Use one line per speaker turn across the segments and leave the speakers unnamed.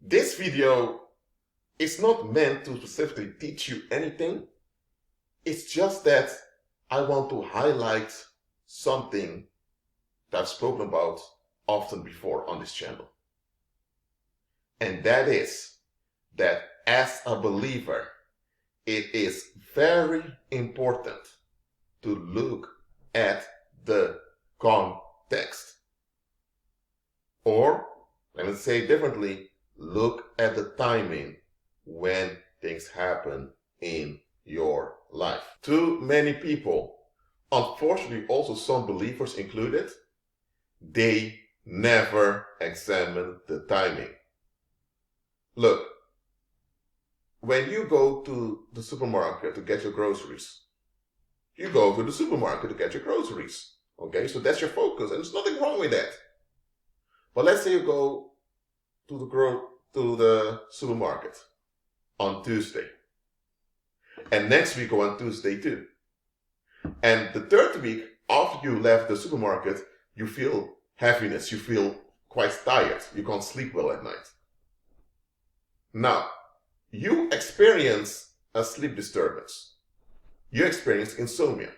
This video is not meant to specifically teach you anything. It's just that I want to highlight something that I've spoken about often before on this channel. And that is that as a believer, it is very important to look at the context. Or, let me say it differently, look at the timing when things happen in your life. Too many people, unfortunately also some believers included, they never examine the timing. Look, when you go to the supermarket to get your groceries, you go to the supermarket to get your groceries. Okay, so that's your focus, and there's nothing wrong with that. But let's say you go to the supermarket on Tuesday, and next week go on Tuesday too. And the third week after you left the supermarket, you feel heaviness, you feel quite tired, you can't sleep well at night. Now, you experience a sleep disturbance. You experience insomnia.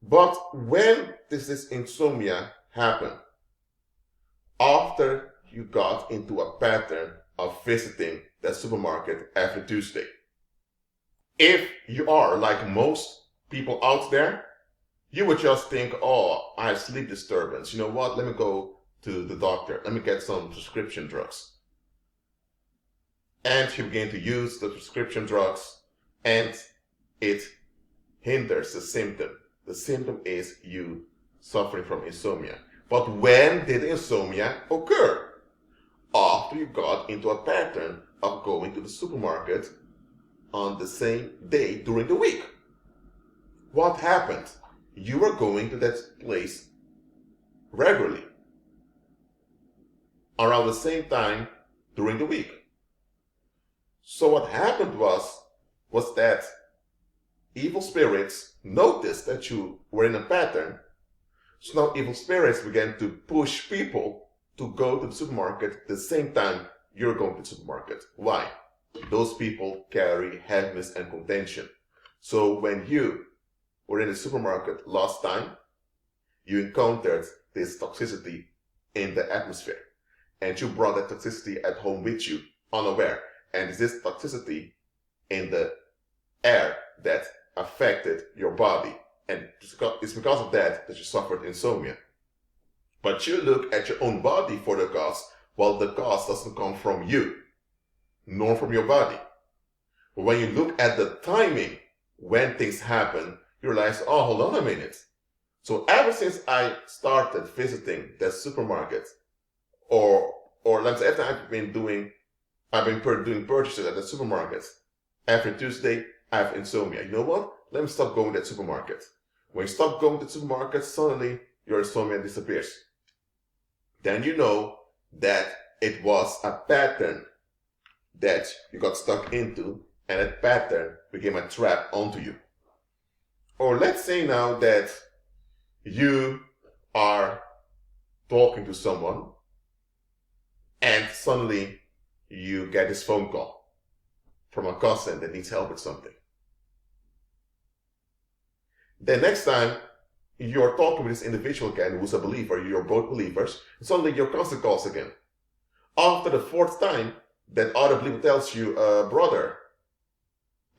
But when does this insomnia happen? After you got into a pattern of visiting the supermarket every Tuesday. If you are like most people out there, you would just think, oh, I have sleep disturbance. You know what? Let me go to the doctor. Let me get some prescription drugs. And you begin to use the prescription drugs, and it hinders the symptom. The symptom is you suffering from insomnia. But when did insomnia occur? After you got into a pattern of going to the supermarket on the same day during the week. What happened? You were going to that place regularly, around the same time during the week. So what happened was that evil spirits noticed that you were in a pattern. So now evil spirits began to push people to go to the supermarket the same time you're going to the supermarket. Why? Those people carry heaviness and contention. So when you were in the supermarket last time, you encountered this toxicity in the atmosphere. And you brought that toxicity at home with you, unaware. And it's this toxicity in the air that affected your body. And it's because of that you suffered insomnia. But you look at your own body for the cause, while the cause doesn't come from you, nor from your body. But when you look at the timing when things happen, you realize, oh, hold on a minute. So ever since I started visiting the supermarket, or let's say after I've been doing purchases at the supermarket, every Tuesday I have insomnia. You know what? Let me stop going to that supermarket. When you stop going to the supermarket, suddenly your insomnia disappears. Then you know that it was a pattern that you got stuck into, and that pattern became a trap onto you. Or let's say now that you are talking to someone and suddenly you get this phone call from a cousin that needs help with something. Then next time you're talking with this individual again who's a believer, you're both believers, and suddenly your cousin calls again. After the fourth time, that other believer tells you, brother,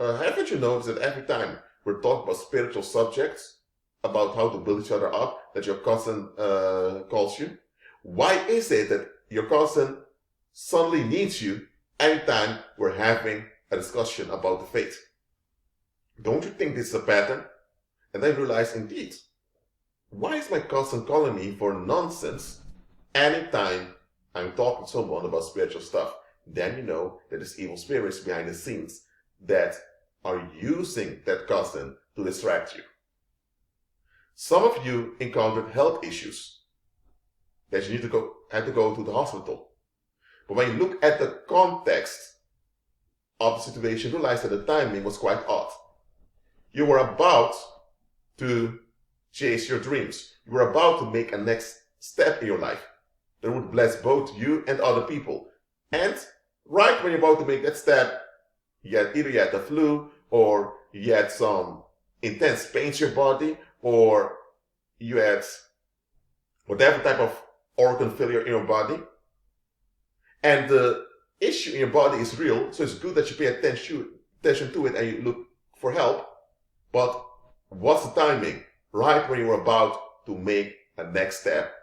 haven't you noticed that every time we're talking about spiritual subjects, about how to build each other up, that your cousin calls you? Why is it that your cousin suddenly needs you anytime we're having a discussion about the faith? Don't you think this is a pattern? And then realize, indeed, why is my cousin calling me for nonsense anytime I'm talking to someone about spiritual stuff? Then you know that there's evil spirits behind the scenes that are using that cousin to distract you. Some of you encountered health issues that you had to go to the hospital. But when you look at the context of the situation, you realize that the timing was quite odd. You were about to chase your dreams. You were about to make a next step in your life that would bless both you and other people. And right when you're about to make that step, either you had the flu, or you had some intense pains in your body, or you had whatever type of organ failure in your body, and the issue in your body is real, so it's good that you pay attention to it and you look for help. But what's the timing? Right when you're about to make a next step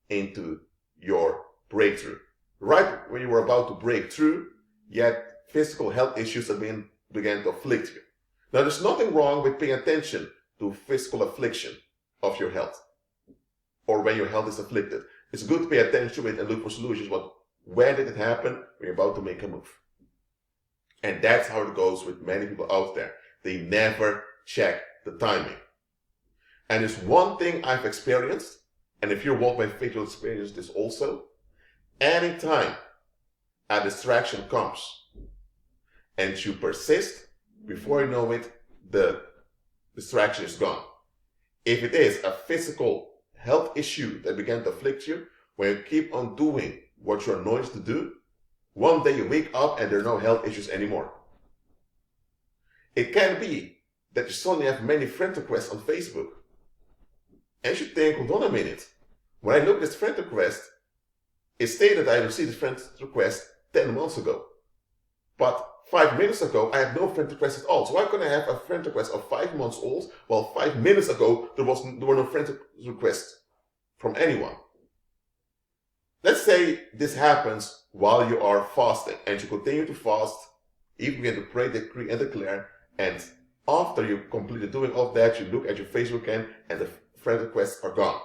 into your breakthrough. Right when you were about to break through, yet physical health issues have began to afflict you. Now, there's nothing wrong with paying attention to physical affliction of your health, or when your health is afflicted. It's good to pay attention to it and look for solutions, but when did it happen? When you're about to make a move. And that's how it goes with many people out there. They never check the timing. And it's one thing I've experienced, and if you're walking by faith, you'll experience this also. Anytime a distraction comes and you persist, before you know it, the distraction is gone. If it is a physical health issue that began to afflict you, when you keep on doing what you're anointed to do, one day you wake up and there are no health issues anymore. It can be that you suddenly have many friend requests on Facebook. And you think, hold on a minute. When I look at this friend request, it stated I received a friend request 10 months ago. But 5 minutes ago, I had no friend request at all. So why couldn't I have a friend request of 5 months old, while 5 minutes ago there were no friend requests from anyone? Let's say this happens while you are fasting, and you continue to fast, even begin to pray, decree, and declare, and after you completed doing all that, you look at your Facebook again, and the friend requests are gone.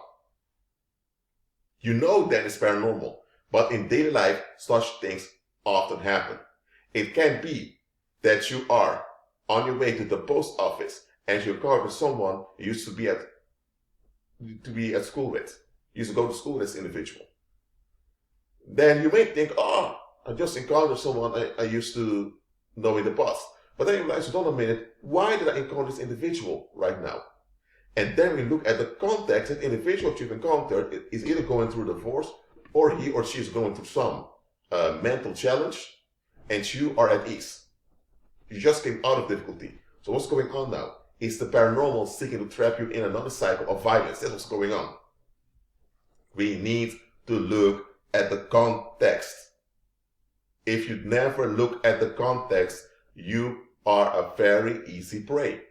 You know that it's paranormal, but in daily life, such things often happen. It can be that you are on your way to the post office and you encounter someone you used to be at school with. You used to go to school with this individual. Then you may think, oh, I just encountered someone I used to know in the past. But then you realize, hold on a minute, why did I encounter this individual right now? And then we look at the context. That individual that you've encountered is either going through a divorce, or he or she is going through some mental challenge, and you are at ease. You just came out of difficulty. So what's going on now? Is the paranormal seeking to trap you in another cycle of violence? That's what's going on. We need to look at the context. If you never look at the context, you are a very easy prey.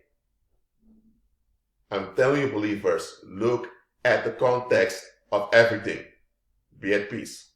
I'm telling you, believers, look at the context of everything. Be at peace.